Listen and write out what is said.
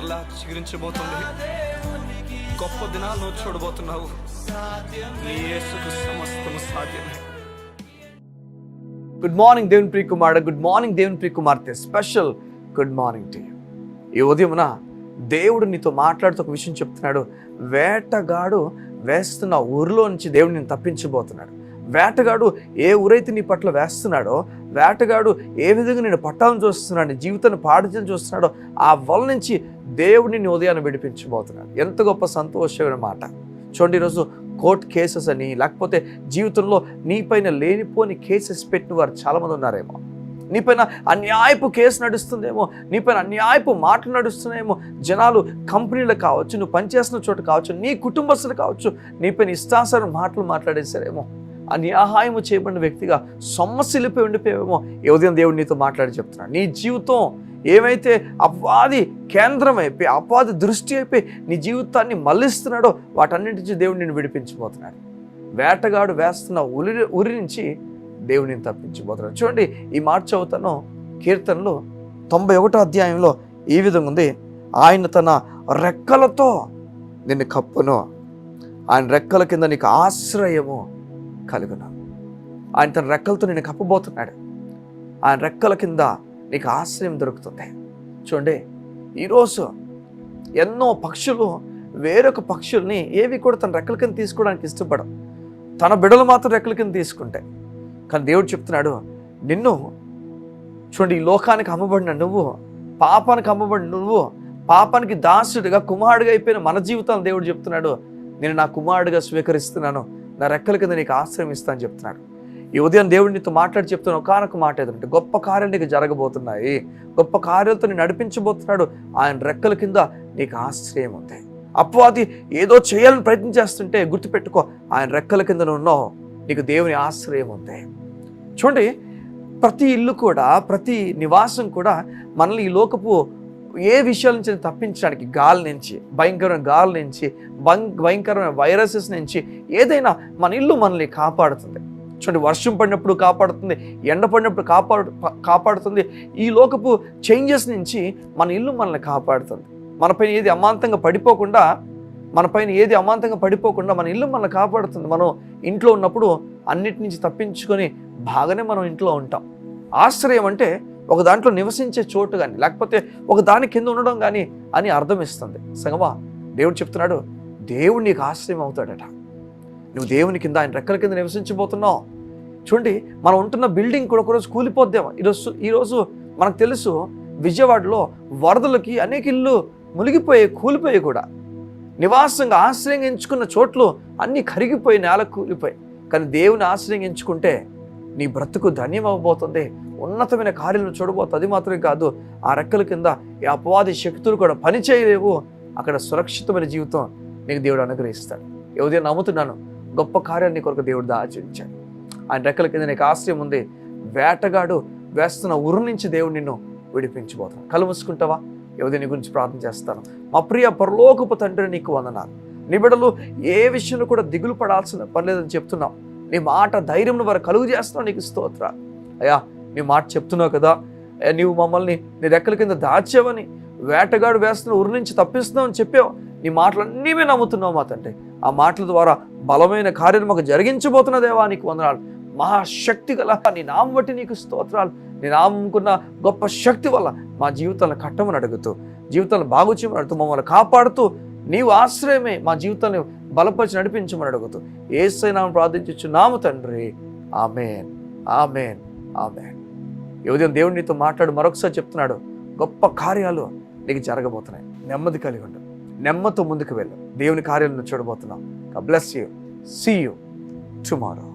మరలా చిగురించబోతుంది. గొప్ప దినాలను చూడబోతున్నావు. నీ యేసుకు సమస్తము సాధ్యమే. గుడ్ మార్నింగ్ దేవుని ప్రియ కుమారుడు, గుడ్ మార్నింగ్ దేవుని ప్రియ కుమార్తె. Special good morning to you. ఈ ఉదయమున దేవుడు నీతో మాట్లాడుతూ ఒక విషయం చెప్తున్నాడు. వేటగాడు వేస్తున్న ఊరిలో నుంచి దేవుడు నేను తప్పించబోతున్నాడు. వేటగాడు ఏ ఊరైతే నీ పట్ల వేస్తున్నాడో, వేటగాడు ఏ విధంగా నేను పట్టాలను చూస్తున్నాడు, నీ జీవితాన్ని పాడించని చూస్తున్నాడో, ఆ వల నుంచి దేవుడిని నీ ఉదయాన్ని విడిపించబోతున్నాడు. ఎంత గొప్ప సంతోషమైన మాట. చూడండి, ఈరోజు కోర్ట్ కేసెస్ అని, లేకపోతే జీవితంలో నీపైన లేనిపోని కేసెస్ పెట్టిన వారు చాలామంది ఉన్నారేమో. నీపైన అన్యాయపు కేసు నడుస్తుందేమో, నీపైన అన్యాయపు మాటలు నడుస్తున్నాయేమో. జనాలు కంపెనీలు కావచ్చు, నువ్వు పనిచేస్తున్న చోట కావచ్చు, నీ కుటుంబస్తులు కావచ్చు, నీపైన ఇష్టానుసారం మాటలు మాట్లాడేశారేమో. అన్యాయము చేయబడిన వ్యక్తిగా సొమ్మసిల్లిపోయి ఉండిపోయేమో. ఈ ఉదయం దేవుడు నీతో మాట్లాడి చెప్తున్నాడు, నీ జీవితం ఏమైతే అపవాది కేంద్రమైపోయి, అపవాది దృష్టి అయిపోయి నీ జీవితాన్ని మళ్ళిస్తున్నాడో వాటన్నిటి నుంచి దేవుడు నిన్ను విడిపించబోతున్నాడు. వేటగాడు వేస్తున్న ఉరి నుంచి దేవుడు నిన్ను తప్పించబోతున్నాడు. చూడండి, ఈ మాట చదువుతాను. కీర్తనలో 91వ అధ్యాయంలో ఈ విధంగా ఉంది. ఆయన తన రెక్కలతో నిన్ను కప్పును, ఆయన రెక్కల కింద నీకు ఆశ్రయము కలుగును. ఆయన తన రెక్కలతో నిన్ను కప్పబోతున్నాడు. ఆయన రెక్కల కింద నీకు ఆశ్రయం దొరుకుతుంది. చూడండి, ఈరోజు ఎన్నో పక్షులు వేరొక పక్షుల్ని ఏవి కూడా తన రెక్కల కింద తీసుకోవడానికి ఇష్టపడవు. తన బిడలు మాత్రం రెక్కల కింద తీసుకుంటాయి. కానీ దేవుడు చెప్తున్నాడు, నిన్ను చూడండి, ఈ లోకానికి అమ్మబడిన నువ్వు, పాపానికి అమ్మబడిన నువ్వు, పాపానికి దాసుడిగా కుమారుడిగా అయిపోయిన మన జీవితాలను దేవుడు చెప్తున్నాడు, నేను నా కుమారుడిగా స్వీకరిస్తున్నాను, నా రెక్కల కింద నీకు ఆశ్రయం ఇస్తాను చెప్తున్నాడు. ఈ ఉదయం దేవుడు నీతో మాట్లాడి చెప్తున్నా ఒకనొక మాట ఏదంటే, గొప్ప కార్యాలు నీకు జరగబోతున్నాయి, గొప్ప కార్యాలతో నేను నడిపించబోతున్నాడు. ఆయన రెక్కల కింద నీకు ఆశ్రయం ఉంది. అపవాది ఏదో చేయాలని ప్రయత్నం చేస్తుంటే గుర్తుపెట్టుకో, ఆయన రెక్కల కింద ఉన్నావు, నీకు దేవుని ఆశ్రయం ఉంది. చూడండి, ప్రతి ఇల్లు కూడా, ప్రతి నివాసం కూడా మనల్ని ఈ లోకపు ఏ విషయాల నుంచి తప్పించడానికి, గాలి నుంచి, భయంకరమైన గాలి నుంచి, భయంకరమైన వైరసెస్ నుంచి, ఏదైనా మన ఇల్లు మనల్ని కాపాడుతుంది. చూడండి, వర్షం పడినప్పుడు కాపాడుతుంది, ఎండ పడినప్పుడు కాపాడుతుంది. ఈ లోకపు చేంజెస్ నుంచి మన ఇల్లు మనల్ని కాపాడుతుంది. మనపైన ఏది అమాంతంగా పడిపోకుండా మన ఇల్లు మనల్ని కాపాడుతుంది. మనం ఇంట్లో ఉన్నప్పుడు అన్నిటి నుంచి తప్పించుకొని బాగానే మనం ఇంట్లో ఉంటాం. ఆశ్రయం అంటే ఒక దాంట్లో నివసించే చోటు కానీ, లేకపోతే ఒక దాని కింద ఉండడం కానీ అని అర్థం ఇస్తుంది. సంగమా, దేవుడు చెప్తున్నాడు, దేవుడు నీకు ఆశ్రయం అవుతాడట. నువ్వు దేవుని కింద, ఆయన రెక్కల కింద నివసించబోతున్నావు. చూడండి, మనం ఉంటున్న బిల్డింగ్ కూడా ఒకరోజు కూలిపోద్దాం. ఈరోజు మనకు తెలుసు, విజయవాడలో వరదలకి అనేక ఇళ్ళు మునిగిపోయాయి, కూలిపోయాయి కూడా. నివాసంగా ఆశ్రయం ఎంచుకున్న చోట్లు అన్నీ కరిగిపోయి, నేల కూలిపోయి. కానీ దేవుని ఆశ్రయం ఎంచుకుంటే నీ బ్రతుకు ధన్యం అవ్వబోతుంది, ఉన్నతమైన కార్యాలను చూడబోతుంది. అది మాత్రమే కాదు, ఆ రెక్కల కింద ఈ అపవాది శక్తులు కూడా పనిచేయలేవు. అక్కడ సురక్షితమైన జీవితం నీకు దేవుడు అనుగ్రహిస్తాడు. ఈ ఉదయం నమ్ముతున్నాను, గొప్ప కార్యాన్ని కొరకు దేవుడు ఆచరించాడు. ఆయన రెక్కల కింద నీకు ఆశ్రయం ఉంది. వేటగాడు వేస్తున్న ఉరు నుంచి దేవుడు నిన్ను విడిపించబోతున్నాడు. కళ్ళు మూసుకుంటావా? ఈ ఉదయం నీ గురించి ప్రార్థన చేస్తాను. మా ప్రియ పరలోకపు తండ్రి, నీకు వందనాలు. నీ బిడ్డలు ఏ విషయంలో కూడా దిగులు పడాల్సిన పని లేదని చెప్తున్నావు. నీ మాట ధైర్యం వారు కలుగు చేస్తున్నావు, నీకు స్తోత్రాలు. అయ్యా, నీ మాట చెప్తున్నావు కదా, నీవు మమ్మల్ని నీ రెక్కల కింద దాచావని, వేటగాడు వేస్తున్న ఉరి నుంచి తప్పిస్తున్నావు అని చెప్పావు. నీ మాటలన్నీ మేము నమ్ముతున్నావు మా తండ్రి. ఆ మాటల ద్వారా బలమైన కార్యాలు మాకు జరిగించబోతున్న దేవా, నీకు వందనాలు. మహాశక్తి గల నీ నామం బట్టి నీకు స్తోత్రాలు. నీ నామముకున్న గొప్ప శక్తి వల్ల మా జీవితాలను కట్టమని అడుగుతూ, జీవితాలను బాగు చేయమని అడుగుతూ, మమ్మల్ని కాపాడుతూ, నీవు ఆశ్రయమే మా జీవితాన్ని బలపరిచి నడిపించమని అడుగుతూ యేసయ్య నామమున ప్రార్థించుచున్నాము తండ్రి. ఆమేన్, ఆమేన్, ఆమేన్. ఈ ఉదయం దేవుడు నీతో మాట్లాడు మరొకసారి చెప్తున్నాడు, గొప్ప కార్యాలు నీకు జరగబోతున్నాయి. నెమ్మది కలిగి ఉండు, నెమ్మదితో ముందుకు వెళ్ళు. దేవుని కార్యాలను చూడబోతున్నాం. God bless you. See you tomorrow.